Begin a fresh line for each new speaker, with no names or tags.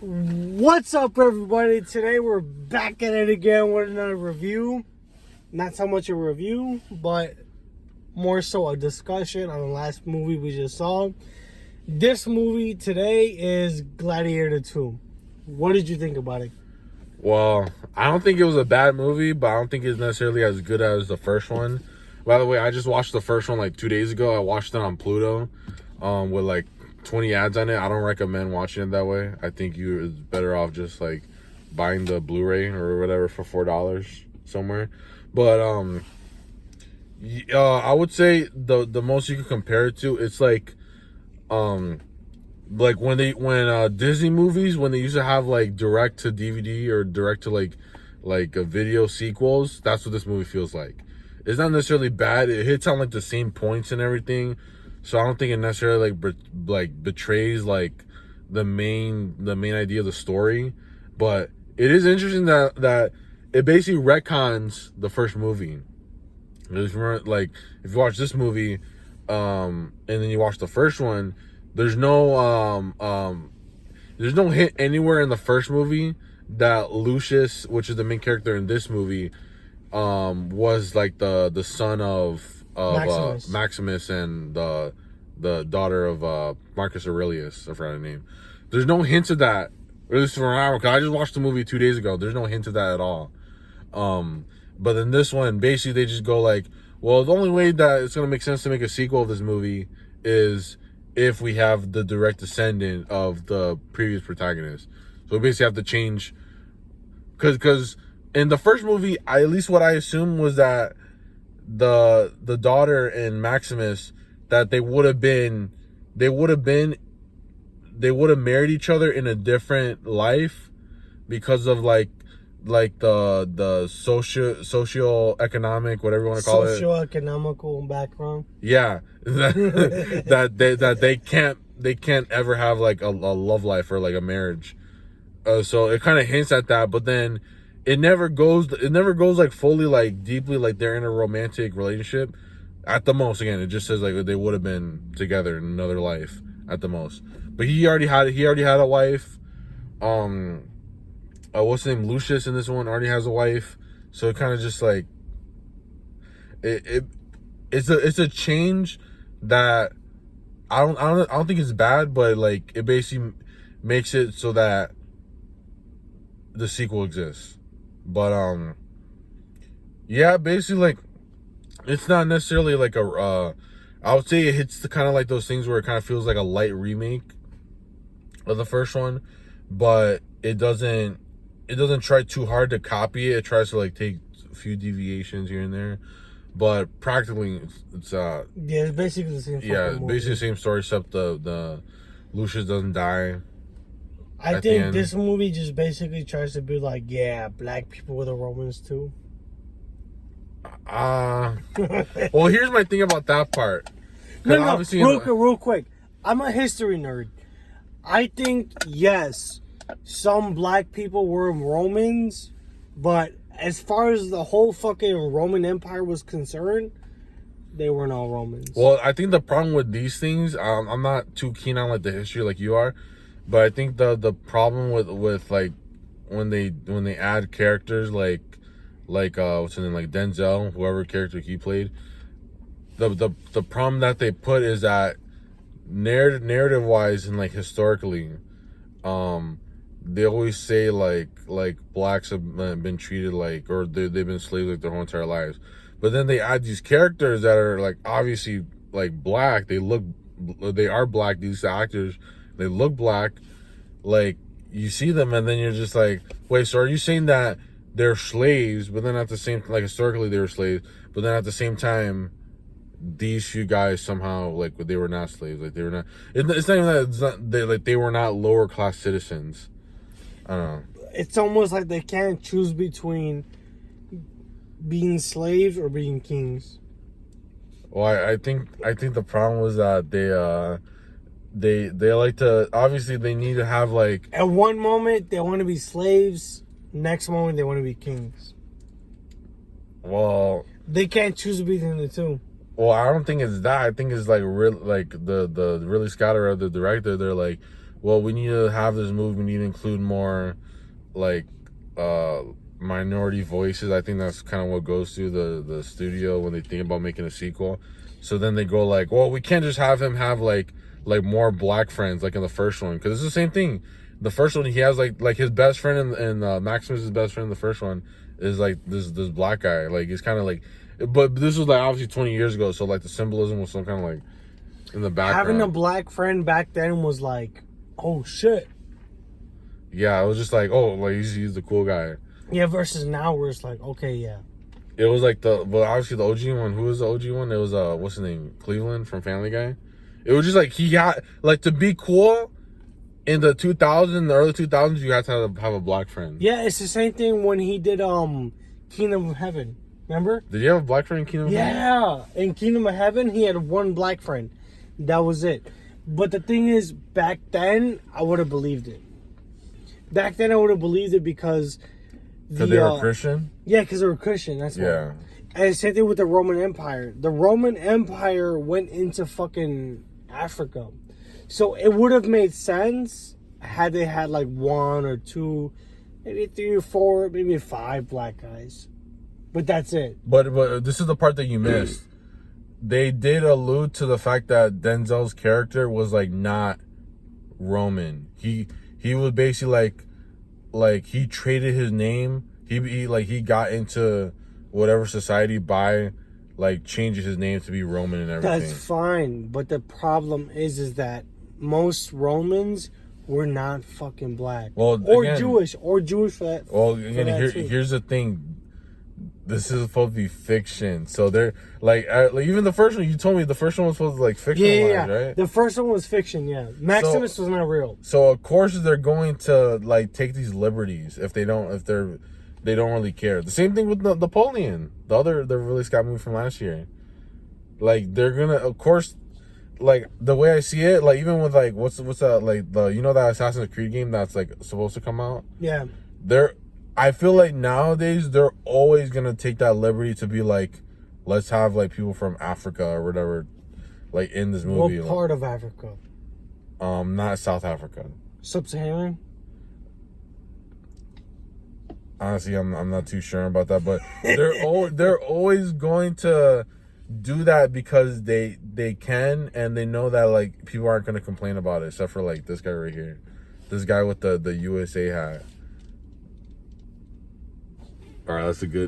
What's up, everybody? Today we're back at it again with another review. Not so much a review, but more so a discussion on the last movie we just saw. This movie today is Gladiator 2. What did you think about it?
Well, I don't think it was a bad movie, but I don't think it's necessarily as good as the first one. By the way, I just watched the first one like 2 days ago. I watched it on Pluto with like 20 ads on it. I don't recommend watching it that way. I think you is better off just like buying the Blu-ray or whatever for $4 somewhere. But I would say the most you could compare it to, it's like when Disney movies, when they used to have like direct to DVD or direct to like a video sequels, that's what this movie feels like. It's not necessarily bad. It hits on like the same points and everything, so I don't think it necessarily like betrays like the main idea of the story. But it is interesting that it basically retcons the first movie. Because remember, like if you watch this movie, and then you watch the first one, there's no hint anywhere in the first movie that Lucius, which is the main character in this movie, was like the son of Maximus and the daughter of Marcus Aurelius, I forgot her name. There's no hints of that. Or at least for an hour, 'cause I just watched the movie 2 days ago. There's no hint of that at all. But in this one, basically they just go like, well, the only way that it's gonna make sense to make a sequel of this movie is if we have the direct descendant of the previous protagonist. So we basically have to change, because in the first movie, at least what I assumed was that the daughter and Maximus, that they would have married each other in a different life because of like the socio-economic, whatever you want to call it,
socio-economical background.
Yeah, that they can't ever have like a love life or like a marriage. So it kind of hints at that, but then it never goes like fully like deeply like they're in a romantic relationship. At the most, again, it just says like they would have been together in another life at the most. But he already had a wife. What's his name? Lucius in this one already has a wife. So it kind of just like it's a change that I don't think it's bad, but like it basically makes it so that the sequel exists. But yeah, basically like it's not necessarily like I would say it hits the kind of like those things where it kind of feels like a light remake of the first one, but it doesn't try too hard to copy it. It tries to like take a few deviations here and there, but practically it's
it's basically the same.
Basically the same story, except the Lucius doesn't die.
I think this movie just basically tries to be like, yeah, black people were the Romans too.
Well, here's my thing about that part.
No, real quick. I'm a history nerd. I think, yes, some black people were Romans, but as far as the whole fucking Roman Empire was concerned, they weren't all Romans.
Well, I think the problem with these things, I'm not too keen on like the history like you are, but I think the problem with like when they add characters like what's his name, like Denzel, whoever character he played, the problem that they put is that narrative wise and like historically, they always say like blacks have been treated like, or they've been slaves like their whole entire lives, but then they add these characters that are like obviously like black. They are black. These actors, they look black. Like you see them and then you're just like, wait, so are you saying that they're slaves, but then at the same, like historically they were slaves, but then at the same time these few guys somehow like they were not slaves, like they were not, it's not even that they were not lower class citizens. I don't know.
It's almost like they can't choose between being slaves or being kings.
Well, I think the problem was that they like to, obviously they need to have like,
at one moment they want to be slaves, next moment they want to be kings.
Well,
they can't choose between the two.
Well, I don't think it's that. I think it's like real, like the Ridley Scott or the director. They're like, well, we need to have this movie. We need to include more, like, minority voices. I think that's kind of what goes through the studio when they think about making a sequel. So then they go like, well, we can't just have him have like more black friends like in the first one, because it's the same thing. The first one, he has like his best friend and Maximus' best friend in the first one is like this black guy. Like he's kind of like, but this was like obviously 20 years ago, so like the symbolism was some kind of like in the background.
Having a black friend back then was like, oh shit.
Yeah, it was just like, oh, like he's the cool guy.
Yeah, versus now where it's like, okay, yeah.
It was like obviously the OG one. Who was the OG one? It was what's his name? Cleveland from Family Guy. It was just like he got like, to be cool in the the early 2000s, you had to have a black friend.
Yeah, it's the same thing when he did Kingdom of Heaven. Remember?
Did you have a black friend in Kingdom of Heaven?
Yeah, in Kingdom of Heaven, he had one black friend. That was it. But the thing is, back then, I would have believed it. Back then, I would have believed it because
they were Christian?
Yeah, because they were Christian. That's why.
Yeah.
And same thing with the Roman Empire. The Roman Empire went into fucking Africa. So it would have made sense had they had like one or two, maybe 3 or 4, maybe 5 black guys. But that's it.
But this is the part that you missed. They did allude to the fact that Denzel's character was like not Roman. He was basically like he traded his name. He got into whatever society by like changing his name to be Roman and everything.
That's fine. But the problem is that most Romans were not fucking black.
Well,
or
again,
Jewish for that.
Well, again, here's the thing. This is supposed to be fiction, so they're like even the first one. You told me the first one was supposed to like fictionalize, right?
The first one was fiction. Yeah, Maximus was not real.
So of course they're going to like take these liberties if they don't really care. The same thing with Napoleon, the Ridley Scott movie from last year. Like they're gonna, of course, like the way I see it, like even with like what's that, like that Assassin's Creed game that's like supposed to come out.
Yeah,
I feel like nowadays they're always gonna take that liberty to be like, let's have like people from Africa or whatever, like in this movie.
What part of Africa?
Not South Africa.
Sub-Saharan.
Honestly, I'm not too sure about that, but they're always going to do that because they can, and they know that like people aren't gonna complain about it, except for like this guy right here, this guy with the USA hat. All right, that's a good